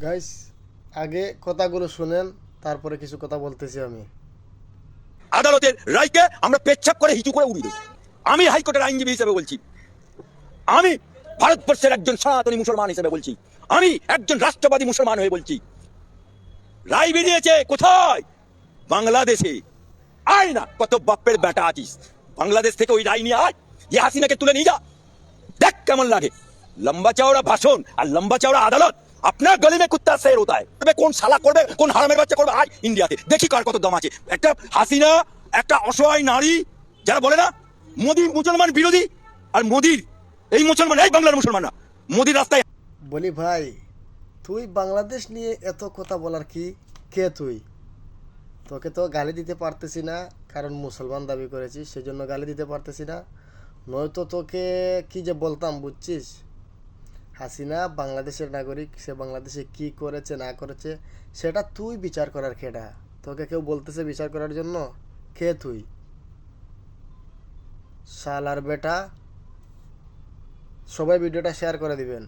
Guys, আগে কথাগুলো শুনেন, তারপরে কিছু কথা বলতেছি আমি। আদালতের রায়কে আমরা পেচ্ছাপ করে হিচু করে উড়িয়ে দেব। আমি হাইকোর্টের আইনজীবী হিসেবে বলছি, আমি ভারতবর্ষের একজন সনাতনী মুসলমান হিসেবে বলছি, আমি একজন রাষ্ট্রবাদী মুসলমান হয়ে বলছি, রায় বেরিয়েছে কোথায়? বাংলাদেশে। আয় না, কত বাপের বেটা আছিস, বাংলাদেশ থেকে ওই রায় নিয়ে আয়, যে হাসিনাকে তুলে নিয়ে যা, দেখ কেমন লাগে। লম্বা চওড়া ভাষণ আর লম্বা চওড়া আদালত, আপনার গলি में कुत्ता शेर होता है। কোন শালা করবে, কোন হারামের বাচ্চা করবে আজ ইন্ডিয়াতে, দেখি কার কত দম আছে। একটা হাসিনা, একটা অসহায় নারী, যারা বলে না মোদি মুসলমান বিরোধী, আর মোদির এই মুসলমান, এই বাংলার মুসলমান না, মোদির রাস্তায়। বলি ভাই, তুই বাংলাদেশ নিয়ে এত কথা বলার কে তুই? তোকে তো গালি দিতে পারতেছি না, কারণ মুসলমান দাবি করেছিস, সেজন্য গালি দিতে পারতেছি না। নয়তো তোকে কি যে বলতাম, বুঝছিস? হাসিনা বাংলাদেশের নাগরিক, সে বাংলাদেশে কি করেছে না করেছে সেটা তুই বিচার করার খেটা। তোকে কেউ বলতেছে বিচার করার জন্য? কে তুই? শালার বেটা। সবাই ভিডিওটা শেয়ার করে দিবেন।